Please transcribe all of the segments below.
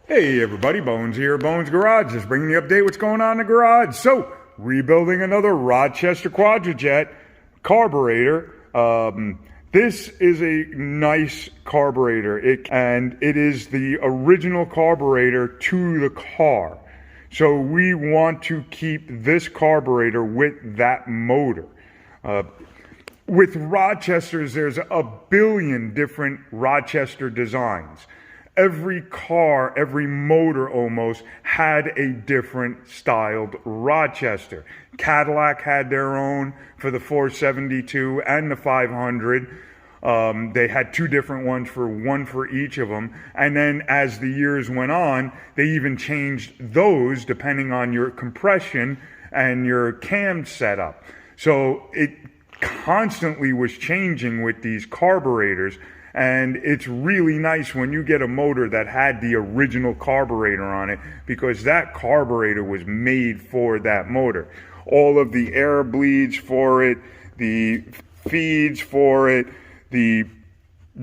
Hey everybody, Bones here, Bones Garage, just bringing the update what's going on in the garage. So, rebuilding another Rochester Quadrajet carburetor. This is a nice carburetor, and it is the original carburetor to the car. So we want to keep this carburetor with that motor. With Rochesters, there's a billion different Rochester designs. Every car, every motor almost had a different styled Rochester. Cadillac had their own for the 472 and the 500. They had two different ones one for each of them. And then as the years went on, they even changed those depending on your compression and your cam setup. So it constantly was changing with these carburetors. And it's really nice when you get a motor that had the original carburetor on it, because that carburetor was made for that motor. All of the air bleeds for it, the feeds for it, the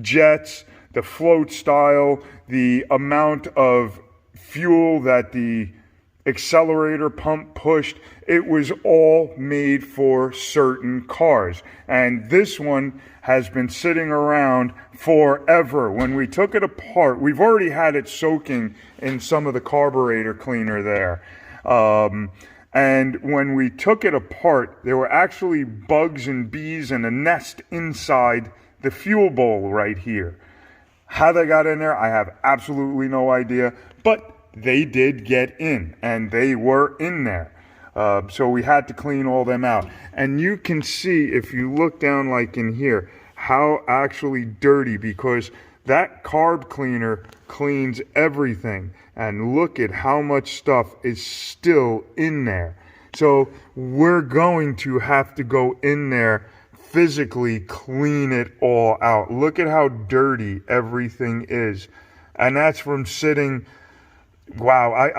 jets, the float style, the amount of fuel that the accelerator pump pushed, it was all made for certain cars. And this one has been sitting around forever. When we took it apart, we've already had it soaking in some of the carburetor cleaner there. And when we took it apart, there were actually bugs and bees and a nest inside the fuel bowl right here. How they got in there, I have absolutely no idea, but they did get in, and they were in there. So we had to clean all them out. And you can see, if you look down like in here, how actually dirty, because that carb cleaner cleans everything. And look at how much stuff is still in there. So we're going to have to go in there, physically clean it all out. Look at how dirty everything is. And that's from sitting... Wow,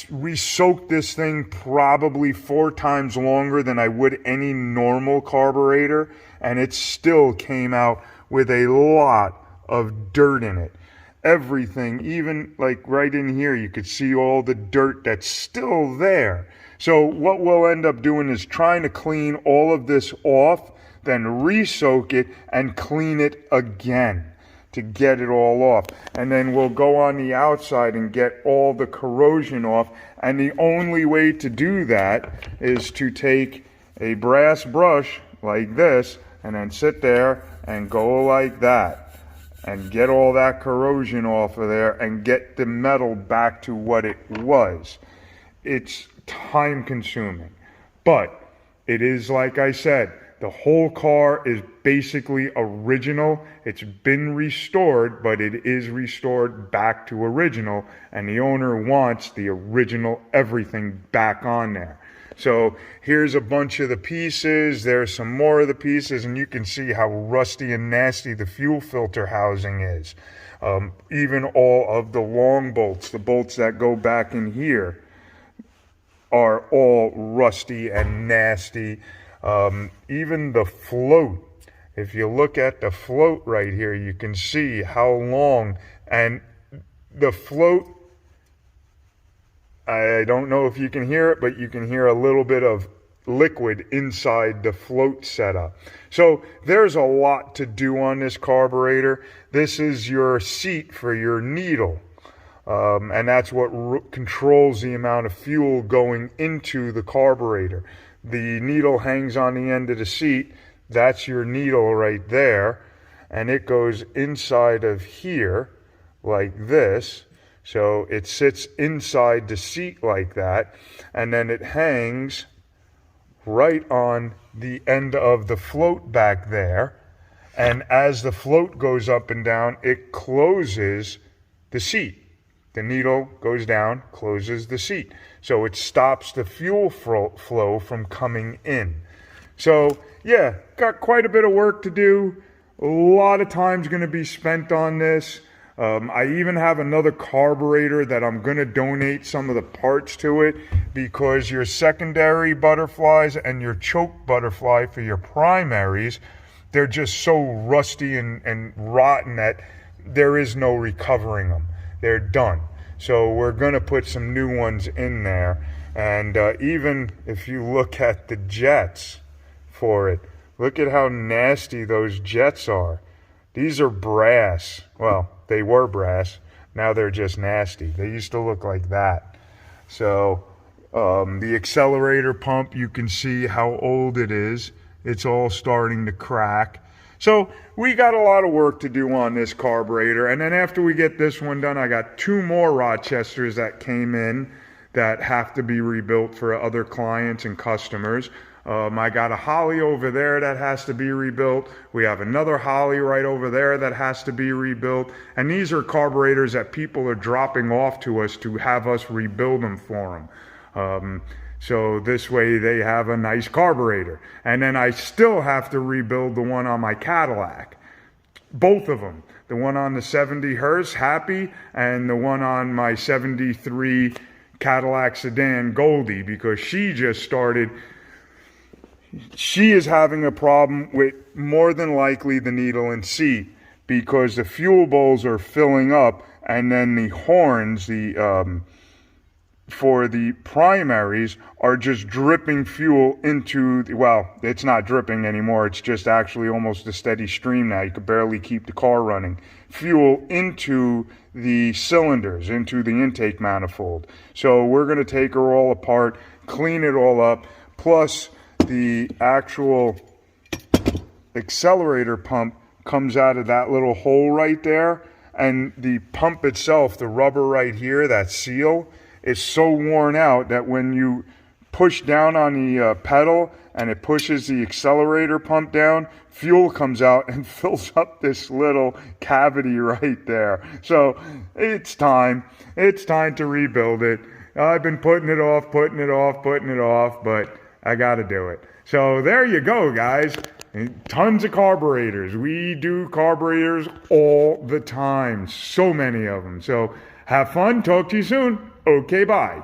we soaked this thing probably 4 times longer than I would any normal carburetor, and it still came out with a lot of dirt in it. Everything, even like right in here, you could see all the dirt that's still there. So what we'll end up doing is trying to clean all of this off, then re-soak it and clean it again to get it all off. And then we'll go on the outside and get all the corrosion off. And the only way to do that is to take a brass brush like this and then sit there and go like that and get all that corrosion off of there and get the metal back to what it was. It's time consuming, but it is, like I said, the whole car is basically original. It's been restored, but it is restored back to original, and the owner wants the original everything back on there. So here's a bunch of the pieces. There's some more of the pieces, and you can see how rusty and nasty the fuel filter housing is. Even all of the long bolts, the bolts that go back in here, are all rusty and nasty. Even the float, if you look at the float right here, you can see how long, and the float, I don't know if you can hear it, but you can hear a little bit of liquid inside the float setup. So there's a lot to do on this carburetor. This is your seat for your needle. And that's what controls the amount of fuel going into the carburetor. The needle hangs on the end of the seat. That's your needle right there. And it goes inside of here like this. So it sits inside the seat like that. And then it hangs right on the end of the float back there. And as the float goes up and down, it closes the seat. The needle goes down, closes the seat. So it stops the fuel flow from coming in. So yeah, got quite a bit of work to do. A lot of time's going to be spent on this. I even have another carburetor that I'm going to donate some of the parts to it, because your secondary butterflies and your choke butterfly for your primaries, they're just so rusty and rotten that there is no recovering them. They're done. So we're going to put some new ones in there. And even if you look at the jets for it, look at how nasty those jets are. These are brass. Well, they were brass. Now they're just nasty. They used to look like that. So the accelerator pump, you can see how old it is. It's all starting to crack. So we got a lot of work to do on this carburetor. And then after we get this one done, I got 2 more Rochesters that came in that have to be rebuilt for other clients and customers. I got a Holly over there that has to be rebuilt. We have another Holly right over there that has to be rebuilt. And these are carburetors that people are dropping off to us to have us rebuild them for them. So this way they have a nice carburetor. And then I still have to rebuild the one on my Cadillac. Both of them. The one on the 70 Hearse, Happy, and the one on my 73 Cadillac sedan, Goldie, because she just started. She is having a problem with more than likely the needle and seat because the fuel bowls are filling up, and then the horns, for the primaries, are just dripping fuel into the, well, it's not dripping anymore. It's just actually almost a steady stream now. You could barely keep the car running. Fuel into the cylinders, into the intake manifold. So we're going to take her all apart, clean it all up, plus the actual accelerator pump comes out of that little hole right there, and the pump itself, the rubber right here, that seal, is so worn out that when you push down on the pedal and it pushes the accelerator pump down, fuel comes out and fills up this little cavity right there. So it's time to rebuild it. I've been putting it off, but I got to do it. So there you go, guys. Tons of carburetors. We do carburetors all the time. So many of them. So have fun. Talk to you soon. Okay, bye.